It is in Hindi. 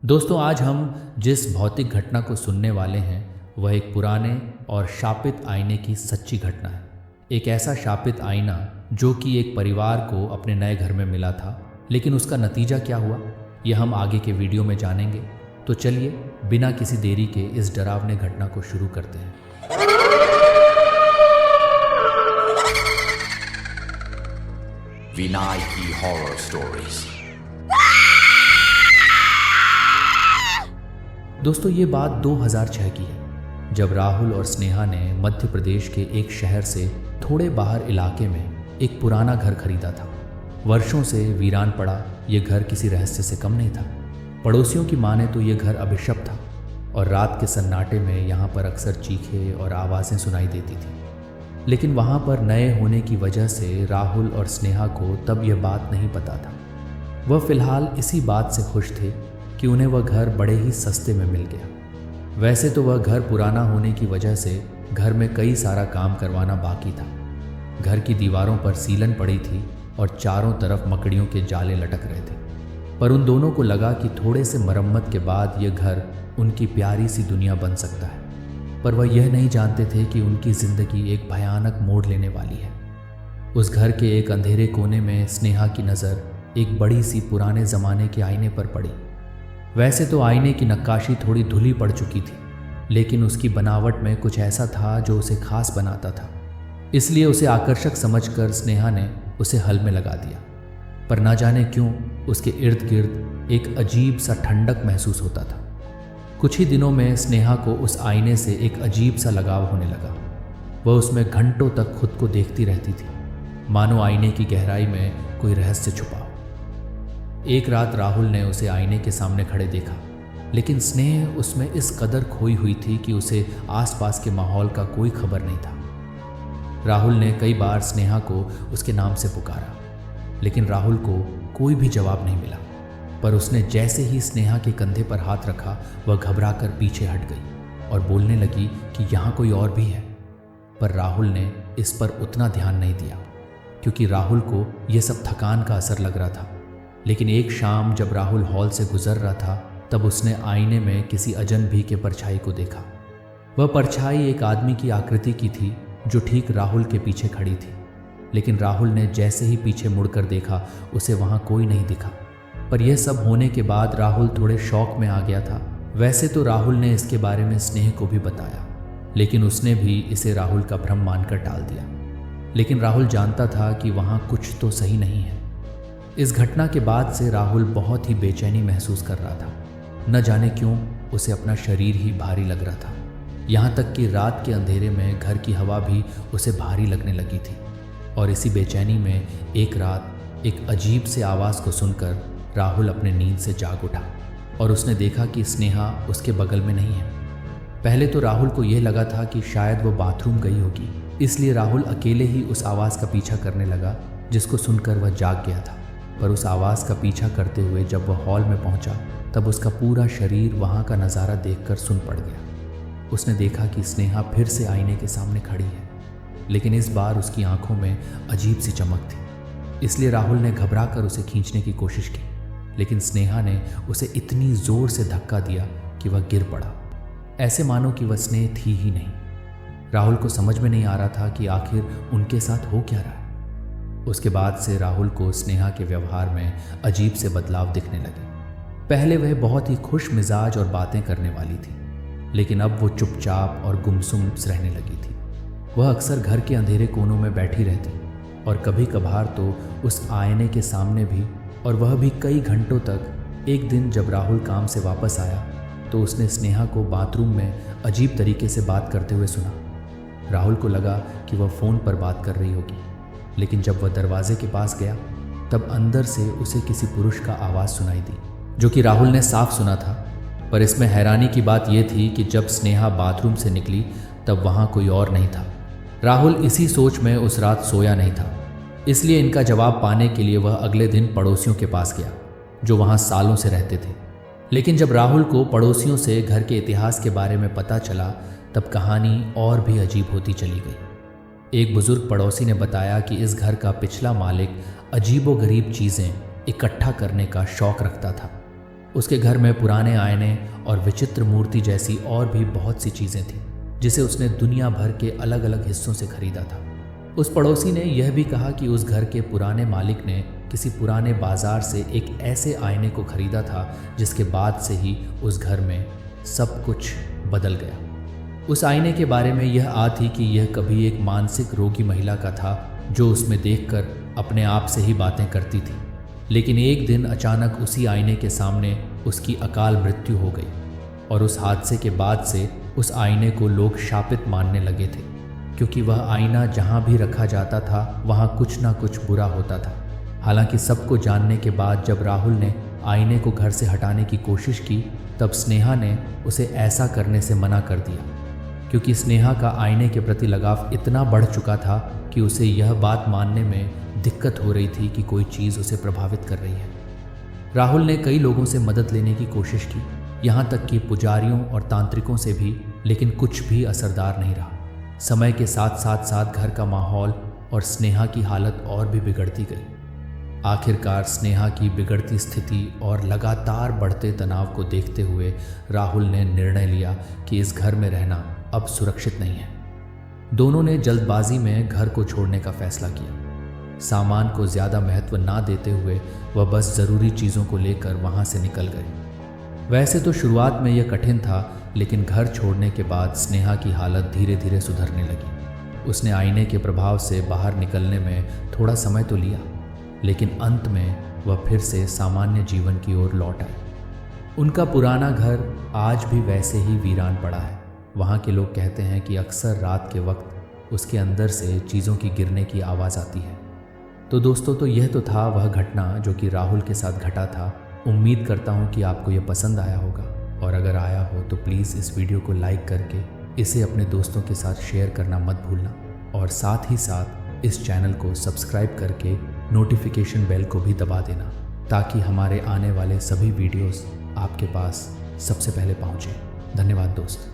दोस्तों, आज हम जिस भौतिक घटना को सुनने वाले हैं वह एक पुराने और शापित आईने की सच्ची घटना है। एक ऐसा शापित आईना जो कि एक परिवार को अपने नए घर में मिला था, लेकिन उसका नतीजा क्या हुआ यह हम आगे के वीडियो में जानेंगे। तो चलिए बिना किसी देरी के इस डरावने घटना को शुरू करते हैं। Vinayaki horror stories. दोस्तों, ये बात 2006 की है, जब राहुल और स्नेहा ने मध्य प्रदेश के एक शहर से थोड़े बाहर इलाके में एक पुराना घर खरीदा था। वर्षों से वीरान पड़ा ये घर किसी रहस्य से कम नहीं था। पड़ोसियों की माने तो ये घर अभिशप्त था और रात के सन्नाटे में यहाँ पर अक्सर चीखें और आवाज़ें सुनाई देती थी। लेकिन वहाँ पर नए होने की वजह से राहुल और स्नेहा को तब यह बात नहीं पता था। वह फिलहाल इसी बात से खुश थे कि उन्हें वह घर बड़े ही सस्ते में मिल गया। वैसे तो वह घर पुराना होने की वजह से घर में कई सारा काम करवाना बाकी था। घर की दीवारों पर सीलन पड़ी थी और चारों तरफ मकड़ियों के जाले लटक रहे थे, पर उन दोनों को लगा कि थोड़े से मरम्मत के बाद यह घर उनकी प्यारी सी दुनिया बन सकता है। पर वह यह नहीं जानते थे कि उनकी जिंदगी एक भयानक मोड़ लेने वाली है। उस घर के एक अंधेरे कोने में स्नेहा की नज़र एक बड़ी सी पुराने ज़माने के आईने पर पड़ी। वैसे तो आईने की नक्काशी थोड़ी धुली पड़ चुकी थी, लेकिन उसकी बनावट में कुछ ऐसा था जो उसे खास बनाता था। इसलिए उसे आकर्षक समझकर स्नेहा ने उसे हल में लगा दिया। पर ना जाने क्यों उसके इर्द गिर्द एक अजीब सा ठंडक महसूस होता था। कुछ ही दिनों में स्नेहा को उस आईने से एक अजीब सा लगाव होने लगा। वह उसमें घंटों तक खुद को देखती रहती थी, मानो आईने की गहराई में कोई रहस्य छुपा हो। एक रात राहुल ने उसे आईने के सामने खड़े देखा, लेकिन स्नेह उसमें इस कदर खोई हुई थी कि उसे आसपास के माहौल का कोई खबर नहीं था। राहुल ने कई बार स्नेहा को उसके नाम से पुकारा, लेकिन राहुल को कोई भी जवाब नहीं मिला। पर उसने जैसे ही स्नेहा के कंधे पर हाथ रखा, वह घबराकर पीछे हट गई और बोलने लगी कि यहाँ कोई और भी है। पर राहुल ने इस पर उतना ध्यान नहीं दिया, क्योंकि राहुल को यह सब थकान का असर लग रहा था। लेकिन एक शाम जब राहुल हॉल से गुजर रहा था, तब उसने आईने में किसी अजनबी के परछाई को देखा। वह परछाई एक आदमी की आकृति की थी जो ठीक राहुल के पीछे खड़ी थी। लेकिन राहुल ने जैसे ही पीछे मुड़कर देखा, उसे वहां कोई नहीं दिखा। पर यह सब होने के बाद राहुल थोड़े शौक में आ गया था। वैसे तो राहुल ने इसके बारे में स्नेह को भी बताया, लेकिन उसने भी इसे राहुल का भ्रम मानकर टाल दिया। लेकिन राहुल जानता था कि वहां कुछ तो सही नहीं है। इस घटना के बाद से राहुल बहुत ही बेचैनी महसूस कर रहा था। न जाने क्यों उसे अपना शरीर ही भारी लग रहा था। यहाँ तक कि रात के अंधेरे में घर की हवा भी उसे भारी लगने लगी थी। और इसी बेचैनी में एक रात एक अजीब से आवाज़ को सुनकर राहुल अपने नींद से जाग उठा और उसने देखा कि स्नेहा उसके बगल में नहीं है। पहले तो राहुल को यह लगा था कि शायद वो बाथरूम गई होगी, इसलिए राहुल अकेले ही उस आवाज़ का पीछा करने लगा, जिसको सुनकर वह जाग गया था। पर उस आवाज़ का पीछा करते हुए जब वह हॉल में पहुंचा, तब उसका पूरा शरीर वहां का नज़ारा देखकर सुन पड़ गया। उसने देखा कि स्नेहा फिर से आईने के सामने खड़ी है, लेकिन इस बार उसकी आंखों में अजीब सी चमक थी। इसलिए राहुल ने घबराकर उसे खींचने की कोशिश की, लेकिन स्नेहा ने उसे इतनी ज़ोर से धक्का दिया कि वह गिर पड़ा, ऐसे मानो कि वह स्नेह थी ही नहीं। राहुल को समझ में नहीं आ रहा था कि आखिर उनके साथ हो क्या रहा है। उसके बाद से राहुल को स्नेहा के व्यवहार में अजीब से बदलाव दिखने लगे। पहले वह बहुत ही खुश मिजाज और बातें करने वाली थी, लेकिन अब वो चुपचाप और गुमसुम रहने लगी थी। वह अक्सर घर के अंधेरे कोनों में बैठी रहती और कभी कभार तो उस आईने के सामने भी, और वह भी कई घंटों तक। एक दिन जब राहुल काम से वापस आया तो उसने स्नेहा को बाथरूम में अजीब तरीके से बात करते हुए सुना। राहुल को लगा कि वह फ़ोन पर बात कर रही होगी, लेकिन जब वह दरवाजे के पास गया, तब अंदर से उसे किसी पुरुष का आवाज़ सुनाई दी, जो कि राहुल ने साफ सुना था। पर इसमें हैरानी की बात यह थी कि जब स्नेहा बाथरूम से निकली, तब वहाँ कोई और नहीं था। राहुल इसी सोच में उस रात सोया नहीं था, इसलिए इनका जवाब पाने के लिए वह अगले दिन पड़ोसियों के पास गया, जो वहाँ सालों से रहते थे। लेकिन जब राहुल को पड़ोसियों से घर के इतिहास के बारे में पता चला, तब कहानी और भी अजीब होती चली गई। एक बुजुर्ग पड़ोसी ने बताया कि इस घर का पिछला मालिक अजीबोगरीब चीज़ें इकट्ठा करने का शौक रखता था। उसके घर में पुराने आईने और विचित्र मूर्ति जैसी और भी बहुत सी चीज़ें थीं जिसे उसने दुनिया भर के अलग अलग हिस्सों से खरीदा था। उस पड़ोसी ने यह भी कहा कि उस घर के पुराने मालिक ने किसी पुराने बाजार से एक ऐसे आईने को खरीदा था जिसके बाद से ही उस घर में सब कुछ बदल गया। उस आईने के बारे में यह आद थी कि यह कभी एक मानसिक रोगी महिला का था जो उसमें देखकर अपने आप से ही बातें करती थी, लेकिन एक दिन अचानक उसी आईने के सामने उसकी अकाल मृत्यु हो गई और उस हादसे के बाद से उस आईने को लोग शापित मानने लगे थे, क्योंकि वह आईना जहाँ भी रखा जाता था वहाँ कुछ ना कुछ बुरा होता था। हालांकि सबको जानने के बाद जब राहुल ने आईने को घर से हटाने की कोशिश की तब स्नेहा ने उसे ऐसा करने से मना कर दिया, क्योंकि स्नेहा का आईने के प्रति लगाव इतना बढ़ चुका था कि उसे यह बात मानने में दिक्कत हो रही थी कि कोई चीज़ उसे प्रभावित कर रही है। राहुल ने कई लोगों से मदद लेने की कोशिश की, यहाँ तक कि पुजारियों और तांत्रिकों से भी, लेकिन कुछ भी असरदार नहीं रहा। समय के साथ साथ घर का माहौल और स्नेहा की हालत और भी बिगड़ती गई। आखिरकार स्नेहा की बिगड़ती स्थिति और लगातार बढ़ते तनाव को देखते हुए राहुल ने निर्णय लिया कि इस घर में रहना अब सुरक्षित नहीं है। दोनों ने जल्दबाजी में घर को छोड़ने का फैसला किया। सामान को ज़्यादा महत्व ना देते हुए वह बस ज़रूरी चीज़ों को लेकर वहाँ से निकल गए। वैसे तो शुरुआत में यह कठिन था, लेकिन घर छोड़ने के बाद स्नेहा की हालत धीरे धीरे सुधरने लगी। उसने आईने के प्रभाव से बाहर निकलने में थोड़ा समय तो लिया, लेकिन अंत में वह फिर से सामान्य जीवन की ओर लौट आई। उनका पुराना घर आज भी वैसे ही वीरान पड़ा है। वहाँ के लोग कहते हैं कि अक्सर रात के वक्त उसके अंदर से चीज़ों की गिरने की आवाज़ आती है। तो दोस्तों, तो यह तो था वह घटना जो कि राहुल के साथ घटा था। उम्मीद करता हूँ कि आपको यह पसंद आया होगा, और अगर आया हो तो प्लीज़ इस वीडियो को लाइक करके इसे अपने दोस्तों के साथ शेयर करना मत भूलना, और साथ ही साथ इस चैनल को सब्सक्राइब करके नोटिफिकेशन बेल को भी दबा देना, ताकि हमारे आने वाले सभी वीडियोस आपके पास सबसे पहले पहुँचें। धन्यवाद दोस्त।